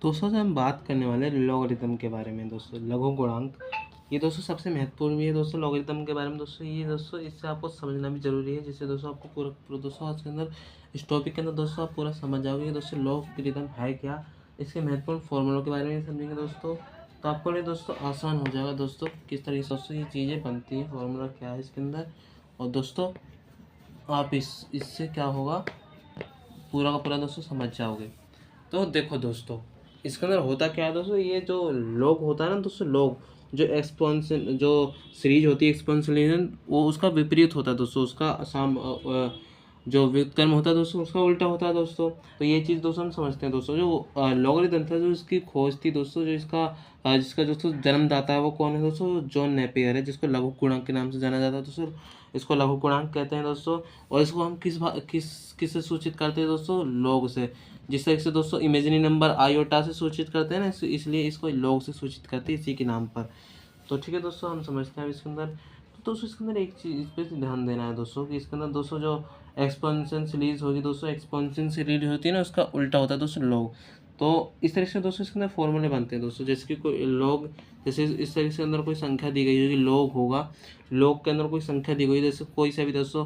दोस्तों से हम बात करने वाले हैं लॉगरिथम के बारे में दोस्तों, लघु गुणांक। ये दोस्तों सबसे महत्वपूर्ण भी है दोस्तों लॉगरिथम के बारे में दोस्तों। ये दोस्तों इससे आपको समझना भी जरूरी है, जिससे दोस्तों आपको पूरा दोस्तों आज के अंदर इस टॉपिक के अंदर दोस्तों आप पूरा समझ जाओगे कि दोस्तों लॉगरिथम है क्या, इसके महत्वपूर्ण फॉर्मूलों के बारे में समझेंगे दोस्तों। तो आपको लिए दोस्तों आसान हो जाएगा दोस्तों किस तरीके से दोस्तों ये चीज़ें बनती हैं, फॉर्मूला क्या है इसके अंदर। और दोस्तों आप इससे क्या होगा, पूरा का पूरा दोस्तों समझ जाओगे। तो देखो दोस्तों इसके अंदर होता क्या है दोस्तों, ये जो लॉग होता है ना दोस्तों, लॉग जो एक्सपोनेंशियल जो सीरीज होती है एक्सपोनेंशियल, वो उसका विपरीत होता है दोस्तों, उसका जो व्युत्क्रम होता है दोस्तों उसका उल्टा होता है दोस्तों। तो ये चीज़ दोस्तों हम समझते हैं दोस्तों। जो लॉगरिथम था जो इसकी खोज थी दोस्तों, जो जिसका दोस्तों जन्मदाता है वो कौन है दोस्तों, जॉन नेपियर है, जिसको लघु गुणांक के नाम से जाना जाता है दोस्तों। इसको लघु गुणांक कहते हैं दोस्तों। और इसको हम किससे सूचित करते हैं दोस्तों, लॉग से। जिस तरह से दोस्तों इमेजिनरी नंबर आयोटा से सूचित करते हैं ना, इसलिए इसको लॉग से सूचित करते हैं इसी के नाम पर। तो ठीक है दोस्तों, हम समझते हैं अब इसके अंदर। तो दोस्तों इसके अंदर एक चीज़ इस पर ध्यान देना है दोस्तों कि इसके अंदर दोस्तों जो एक्सपोनेंशियल सीरीज होगी दोस्तों, एक्सपोनेंशियल सीरीज होती है ना, उसका उल्टा होता है दोस्तों लॉग। तो इस तरीके से दोस्तों इसके अंदर फॉर्मूले बनते हैं दोस्तों, जैसे कि कोई लॉग, जैसे इस तरीके से अंदर कोई संख्या दी गई होगी, लॉग होगा, लॉग के अंदर कोई संख्या दी गई, जैसे कोई सा भी दोस्तों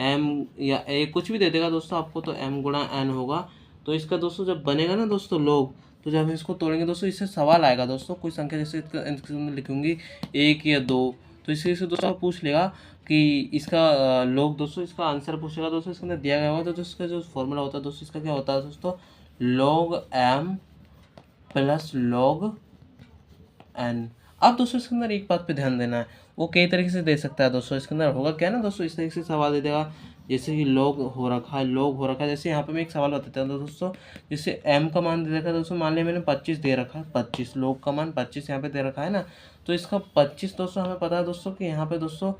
एम या ए कुछ भी दे देगा दोस्तों आपको, तो एम गुणा एन होगा। तो इसका दोस्तों जब बनेगा ना दोस्तों लॉग, तो जब हम इसको तोड़ेंगे दोस्तों, इससे सवाल आएगा दोस्तों, कोई संख्या जैसे इसके अंदर लिखूंगी 1 या 2, तो इससे दोस्तों पूछ लेगा कि इसका लॉग दोस्तों, इसका आंसर पूछेगा दोस्तों, इसके अंदर दिया गया होगा। तो इसका जो फॉर्मूला होता है दोस्तों, इसका क्या होता है दोस्तों, log M plus log N. अब दोस्तों इसके अंदर एक बात पे ध्यान देना है, वो कई तरीके से दे सकता है दोस्तों। इसके अंदर होगा क्या ना दोस्तों, इस तरीके से सवाल दे देगा, जैसे कि लॉग हो रखा है, लॉग हो रखा है। जैसे यहाँ पे मैं एक सवाल बताता हूँ दोस्तों, जैसे m का मान दे रखा है दोस्तों, मान लिया मैंने 25 दे रखा है, 25 लॉग का मान 25 यहाँ पे दे रखा है ना। तो इसका 25 दोस्तों हमें पता है दोस्तों कि यहाँ पे दोस्तों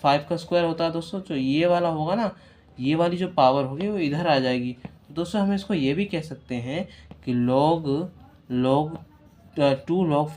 5 का स्क्वायर होता है दोस्तों। जो ये वाला होगा ना, ये वाली जो पावर होगी वो इधर आ जाएगी। तो दोस्तों हम इसको ये भी कह सकते हैं कि लॉग लॉग 2 log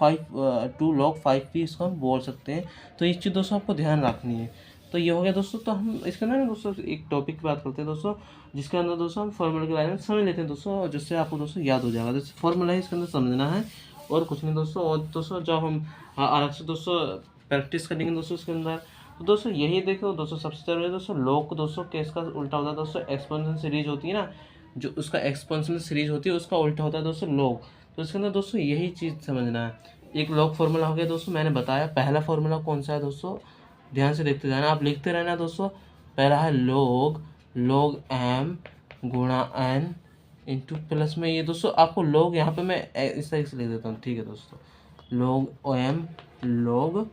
5 भी इसको हम बोल सकते हैं। तो इस चीज़ दोस्तों आपको ध्यान रखनी है। तो ये हो गया दोस्तों। तो हम इसके अंदर ना दोस्तों एक टॉपिक की बात करते हैं दोस्तों, जिसके अंदर दोस्तों हम फॉर्मूला के बारे में समझ लेते हैं दोस्तों, जिससे आपको दोस्तों याद हो जाएगा। जैसे फॉर्मूला है इसके अंदर समझना है और कुछ नहीं दोस्तों। और दोस्तों जब हम अलग से दोस्तों प्रैक्टिस करेंगे दोस्तों इसके अंदर, तो दोस्तों यही देखो दोस्तों, सबसे जरूरी दोस्तों लॉग को दोस्तों केस का उल्टा होता है दोस्तों, एक्सपोनेंशियल सीरीज होती है ना, जो उसका एक्सपोनेंशियल सीरीज होती है उसका उल्टा होता है दोस्तों लॉग। तो इसके अंदर दोस्तों यही चीज़ समझना है। एक लॉग फार्मूला हो गया दोस्तों, मैंने बताया। पहला फार्मूला कौन सा है दोस्तों, ध्यान से देखते जाना, आप लिखते रहना दोस्तों। पहला है लॉग लॉग एम गुणा एन इंटू प्लस में ये दोस्तों आपको लॉग, यहाँ पे मैं इस तरीके से लिख देता हूँ, ठीक है दोस्तों, log M log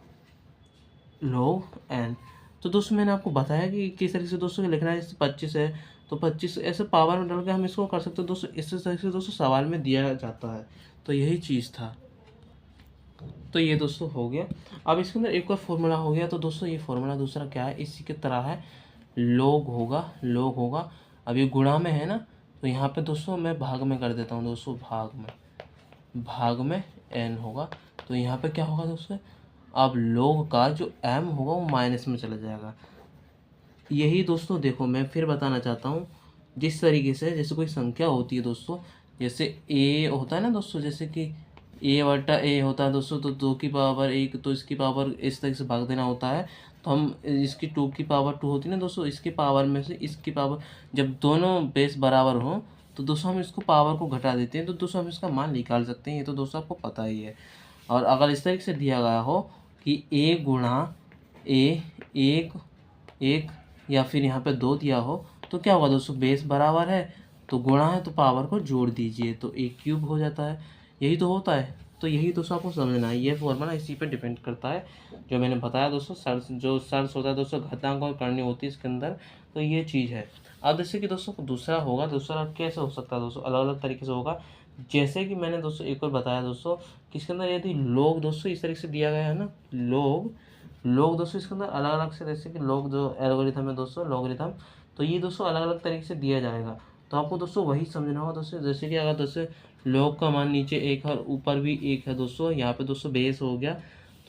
log N. तो दोस्तों मैंने आपको बताया कि किस तरीके से दोस्तों लिखना है। जैसे 25 है तो 25 ऐसे पावर में डाल के हम इसको कर सकते हैं दोस्तों। इस तरीके से दोस्तों सवाल में दिया जाता है। तो यही चीज़ था। तो ये दोस्तों हो गया। अब इसके अंदर एक और फॉर्मूला हो गया। तो दोस्तों ये फॉर्मूला दूसरा क्या है, इसी की तरह है, लॉग होगा लॉग होगा। अब ये गुणा में है ना, तो यहाँ पे दोस्तों मैं भाग में कर देता हूँ दोस्तों, भाग में एन होगा। तो यहाँ पे क्या होगा दोस्तों, अब लॉग का जो एम होगा वो माइनस में चला जाएगा। यही दोस्तों देखो मैं फिर बताना चाहता हूँ, जिस तरीके से जैसे कोई संख्या होती है दोस्तों, जैसे ए होता है ना दोस्तों, जैसे कि ए बटा ए होता है दोस्तों, तो 2 की पावर 1, तो इसकी पावर इस तरीके से भाग देना होता है। तो हम इसकी 2 की पावर 2 होती है ना दोस्तों, इसकी पावर में से इसकी पावर, जब दोनों बेस बराबर हों तो दोस्तों हम इसको पावर को घटा देते हैं, तो दोस्तों हम इसका मान निकाल सकते हैं। ये तो दोस्तों आपको पता ही है। और अगर इस तरीके से दिया गया हो कि ए गुणा ए 1 1 या फिर यहाँ पे 2 दिया हो, तो क्या होगा दोस्तों, बेस बराबर है तो गुणा है तो पावर को जोड़ दीजिए, तो ए क्यूब हो जाता है। यही तो होता है। तो यही दोस्तों आपको समझना है। ये फॉर्मूला इसी पे डिपेंड करता है जो मैंने बताया दोस्तों। सर्च होता है दोस्तों, घातांक और करनी होती है इसके अंदर। तो ये चीज़ है। अब जैसे कि दोस्तों दूसरा होगा, दूसरा कैसे हो सकता है दोस्तों, अलग अलग तरीके से होगा। जैसे कि मैंने दोस्तों एक और बताया दोस्तों, किसके अंदर यदि लोग दोस्तों इस तरीके से दिया गया है ना, लोग लोग दोस्तों इसके अंदर अलग अलग से, जैसे कि लोग जो एल्गोरिथम है दोस्तों, लॉगरिथम, तो ये दोस्तों अलग अलग तरीके से दिया जाएगा। तो आपको दोस्तों वही समझना होगा दोस्तों। जैसे कि अगर दोस्तों लॉग का मान नीचे 1 है और ऊपर भी 1 है दोस्तों, यहाँ पे दोस्तों बेस हो गया,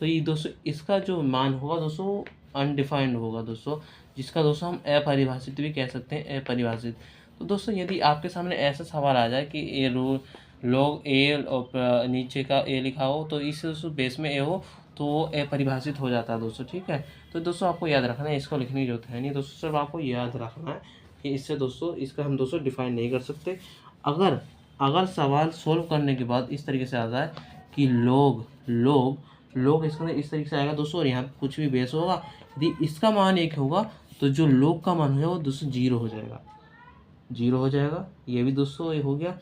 तो ये दोस्तों इसका जो मान होगा दोस्तों अनडिफाइंड होगा दोस्तों, जिसका दोस्तों हम अपरिभाषित भी कह सकते हैं, अपरिभाषित। तो दोस्तों यदि आपके सामने ऐसा सवाल आ जाए कि ये रूल log a और नीचे का a लिखा हो तो इस दोस्तों बेस में a हो तो वो ए परिभाषित हो जाता है दोस्तों, ठीक है। तो दोस्तों आपको याद रखना है, इसको लिखने की जरूरत है नहीं दोस्तों, सिर्फ आपको याद रखना है कि इससे दोस्तों इसका हम दोस्तों डिफाइन नहीं कर सकते। अगर अगर सवाल सोल्व करने के बाद इस तरीके से आ जाए कि लोग लोग लोग इसके अंदर इस तरीके से आएगा दोस्तों और यहाँ पे कुछ भी बेस होगा, यदि इसका मान 1 होगा तो जो लोग का मान है वो दोस्तों 0 हो जाएगा, 0 हो जाएगा। ये भी दोस्तों ये हो गया।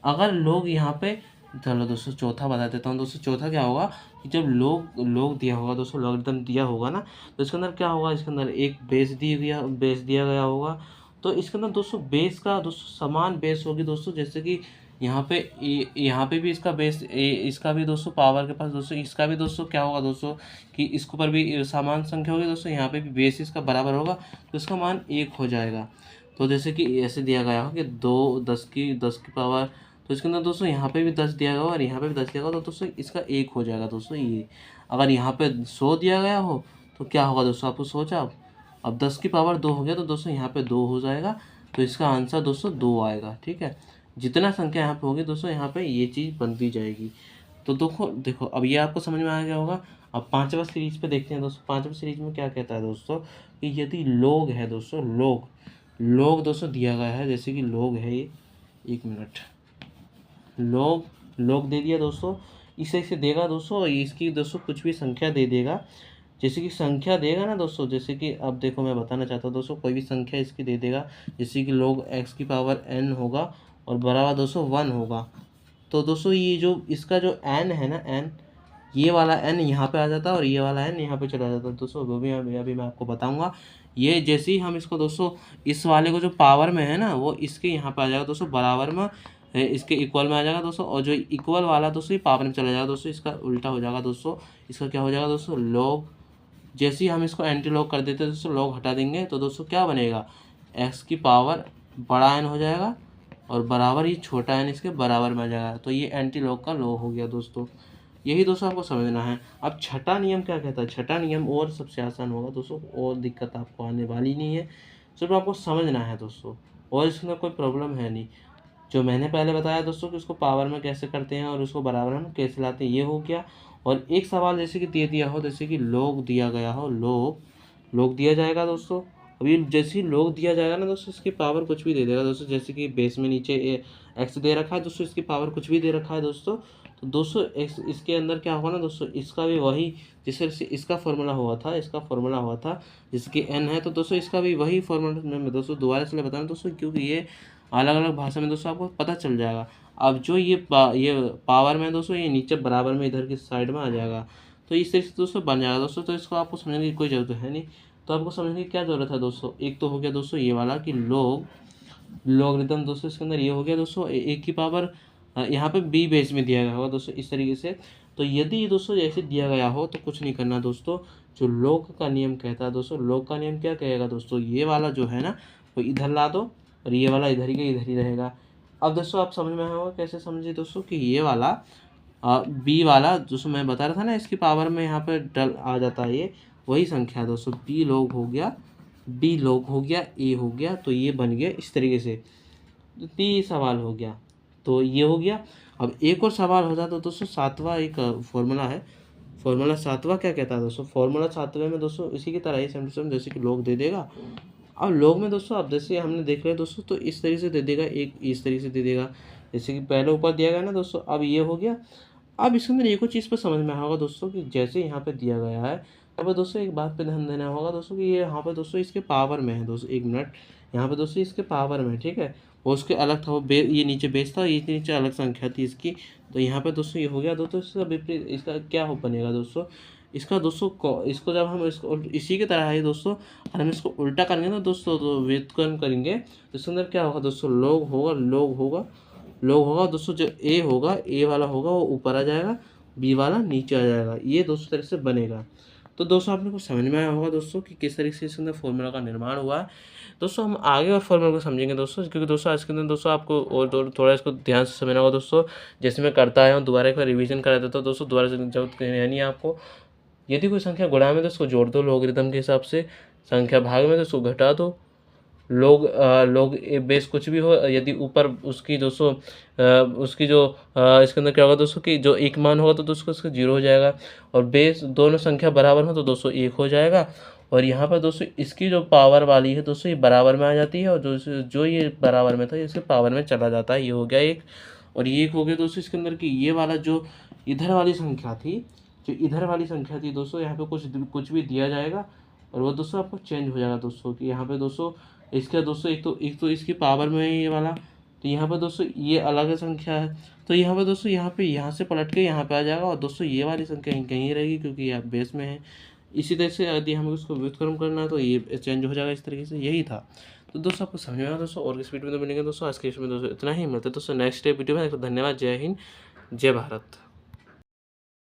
अगर लोग यहाँ पे, चलो दोस्तों चौथा बता देता हूँ दोस्तों। चौथा क्या होगा कि जब लोग दिया होगा दोस्तों, लॉगरिथम दिया होगा ना, तो इसके अंदर क्या होगा, इसके अंदर एक बेस दिया गया होगा। तो इसके अंदर दोस्तों बेस का दोस्तों समान बेस होगी दोस्तों, जैसे कि यहाँ पे भी इसका बेस इसका भी दोस्तों पावर के पास दोस्तों इसका भी दोस्तों क्या होगा दोस्तों कि इसके ऊपर भी समान संख्या होगी दोस्तों, यहाँ पे भी बेस इसका बराबर होगा तो इसका मान 1 हो जाएगा। तो जैसे कि ऐसे दिया गया हो कि 10 की पावर, तो इसके अंदर दोस्तों यहाँ पे भी 10 दिया गया हो और यहाँ पे भी 10 दिया गया हो, तो दोस्तों इसका 1 हो जाएगा दोस्तों ये। अगर यहाँ पे 100 दिया गया हो तो क्या होगा दोस्तों, आपको सोचा अब 10 की पावर 2 हो गया तो दोस्तों यहाँ पे 2 हो जाएगा, तो इसका आंसर दोस्तों 2 आएगा, ठीक है। जितना संख्या यहाँ पे होगी दोस्तों यहाँ पे ये चीज़ बनती जाएगी। तो देखो देखो अब ये आपको समझ में आ गया होगा। अब 5वां सीरीज पे देखते हैं दोस्तों। 5वां सीरीज में क्या कहता है दोस्तों कि यदि लोग है दोस्तों, लोग दोस्तों दिया गया है, जैसे कि लोग है ये, 1 मिनट, लोग दे दिया दोस्तों, इसे देगा दोस्तों, इसकी दोस्तों कुछ भी संख्या दे देगा, जैसे कि संख्या देगा ना दोस्तों, जैसे कि अब देखो मैं बताना चाहता हूँ दोस्तों, कोई भी संख्या इसकी दे देगा, जैसे कि लोग x की पावर n होगा और बराबर दोस्तों 1 होगा। तो दोस्तों ये जो इसका जो n है ना, n, ये वाला n यहाँ पे आ जाता है और ये वाला n यहाँ पे चला जाता है दोस्तों, वो भी अभी मैं आपको बताऊंगा। ये जैसे ही हम इसको दोस्तों इस वाले को जो पावर में है ना वो इसके यहाँ पे आ जाएगा दोस्तों, बराबर में इसके इक्वल में आ जाएगा दोस्तों, और जो इक्वल वाला दोस्तों ये पावर में चला जाएगा दोस्तों, इसका उल्टा हो जाएगा दोस्तों। इसका क्या हो जाएगा दोस्तों, लॉग। जैसे ही हम इसको एंटी लॉग कर देते हैं दोस्तों, लॉग हटा देंगे तो दोस्तों क्या बनेगा, x की पावर बड़ा n हो जाएगा और बराबर ही छोटा n इसके बराबर में आ जाएगा। तो ये एंटी लॉग का लॉ हो गया दोस्तों। यही दोस्तों आपको समझना है। अब छठा नियम क्या कहता है, छठा नियम और सबसे आसान होगा दोस्तों, और दिक्कत आपको आने वाली नहीं है, सिर्फ आपको समझना है दोस्तों, और इसमें कोई प्रॉब्लम है नहीं। जो मैंने पहले बताया दोस्तों कि उसको पावर में कैसे करते हैं और उसको बराबर में कैसे लाते हैं, ये हो गया। और एक सवाल जैसे कि दे दिया हो, जैसे कि लोग दिया गया हो, लोग दिया जाएगा दोस्तों। अभी जैसे ही लोग दिया जाएगा ना दोस्तों, इसकी पावर कुछ भी दे देगा दोस्तों, जैसे कि बेस में नीचे एक्स दे रखा है दोस्तों, इसकी पावर कुछ भी दे रखा है दोस्तों। तो दोस्तों इसके अंदर क्या होगा ना दोस्तों, इसका भी वही, जैसे इसका फॉर्मूला हुआ था जिसकी एन है, तो दोस्तों इसका भी वही फॉर्मूला मैं दोस्तों दोबारा से बता रहा हूँ दोस्तों, क्योंकि ये अलग अलग भाषा में दोस्तों आपको पता चल जाएगा। अब जो ये पावर में दोस्तों, ये नीचे बराबर में इधर की साइड में आ जाएगा, तो इस तरीके से दोस्तों बन जाएगा दोस्तों। तो इसको आपको समझने की कोई ज़रूरत है नहीं। तो आपको समझने की क्या ज़रूरत है दोस्तों, एक तो हो गया दोस्तों ये वाला कि लॉगरिथम दोस्तों, इसके अंदर ये हो गया दोस्तों 1 की पावर, यहाँ पे b बेस में दिया गया होगा दोस्तों इस तरीके से। तो यदि दोस्तों जैसे दिया गया हो तो कुछ नहीं करना दोस्तों, जो लॉग का नियम कहता है दोस्तों, लॉग का नियम क्या कहेगा दोस्तों, ये वाला जो है ना वो इधर ला दो और ये वाला इधर ही रहेगा। अब दोस्तों आप समझ में आया होगा कैसे समझे दोस्तों कि ये वाला बी वाला दोस्तों मैं बता रहा था ना, इसकी पावर में यहाँ पे डल आ जाता है, ये वही संख्या है दोस्तों, बी लॉग हो गया ए हो गया, तो ये बन गया इस तरीके से। तो 3 सवाल हो गया, तो ये हो गया। अब एक और सवाल हो जाता है दोस्तों, 7वां एक फॉर्मूला है। फॉर्मूला 7वां क्या कहता है दोस्तों, फॉर्मूला 7वें में दोस्तों इसी की तरह ही सेम टू सेम, जैसे कि लॉग दे देगा। अब लॉग में दोस्तों अब जैसे हमने देख रहे दोस्तों, तो इस तरीके से दे देगा, एक इस तरीके से दे देगा, जैसे कि पहले ऊपर दिया गया ना दोस्तों, अब ये हो गया। अब इसके अंदर एक और चीज़ पर समझ में आया होगा दोस्तों कि जैसे यहाँ पे दिया गया है, अब दोस्तों एक बात पे ध्यान देना होगा दोस्तों कि ये यहाँ पे दोस्तों इसके पावर में है दोस्तों, 1 मिनट, यहाँ पे दोस्तों इसके पावर में, ठीक है, वो उसके अलग था, वो ये नीचे बेस था, ये नीचे अलग संख्या थी इसकी। तो यहाँ पे दोस्तों ये हो गया दोस्तों, इसका विपरीत इसका क्या हो बनेगा दोस्तों, इसका दोस्तों इसको जब हम इसको इसी की तरह है दोस्तों, और हम इसको उल्टा करेंगे ना दोस्तों, तो व्युत्क्रम करेंगे तो इसके अंदर क्या होगा दोस्तों, लॉग होगा दोस्तों, जो ए होगा, ए वाला होगा वो ऊपर आ जाएगा, बी वाला नीचे आ जाएगा, ये दोस्तों तरह से बनेगा। तो दोस्तों आपने को समझ में आया होगा दोस्तों कि किस तरीके से इसके अंदर फॉर्मूला का निर्माण हुआ है। दोस्तों हम आगे और फॉर्मूला को समझेंगे दोस्तों, क्योंकि दोस्तों आज के अंदर दोस्तों आपको और थोड़ा इसको ध्यान से समझना होगा दोस्तों। जैसे मैं करता आया हूँ, दोबारा एक बार रिवीजन करा देता हूँ दोस्तों, दोबारा से जरूरत नहीं है आपको। यदि कोई संख्या गुणा में तो उसको जोड़ दो लॉगरिथम के हिसाब से, संख्या भाग में तो उसको घटा दो लोग बेस कुछ भी हो, यदि ऊपर उसकी दोस्तों उसकी जो इसके अंदर क्या होगा दोस्तों कि जो एक मान होगा तो दोस्तों उसका 0 हो जाएगा, और बेस दोनों संख्या बराबर हो तो दोस्तों 1 हो जाएगा। और यहाँ पर दोस्तों इसकी जो पावर वाली है दोस्तों ये बराबर में आ जाती है, और जो ये बराबर में था ये इसके पावर में चला जाता है। ये हो गया एक। और ये एक हो गया दोस्तों इसके अंदर कि ये वाला जो इधर वाली संख्या थी, जो इधर वाली संख्या थी दोस्तों, यहाँ पे कुछ भी दिया जाएगा और वो दोस्तों आपको चेंज हो जाएगा दोस्तों कि यहाँ पे दोस्तों इसका दोस्तों एक तो इसकी पावर में है ये वाला, तो यहाँ पर दोस्तों ये अलग संख्या है, तो यहाँ पर दोस्तों यहाँ से पलट के यहाँ पे आ जाएगा, और दोस्तों ये वाली संख्या कहीं रहेगी क्योंकि ये बेस में है। इसी तरह से यदि हमें उसको व्युत्क्रम करना है तो ये चेंज हो जाएगा इस तरीके से। यही था। तो दोस्तों आपको समझ में आया दोस्तों, और इस वीडियो में तो मिलेंगे दोस्तों। आज के इसमें दोस्तों इतना ही, मिलते दोस्तों नेक्स्ट वीडियो में। धन्यवाद। जय हिंद, जय भारत।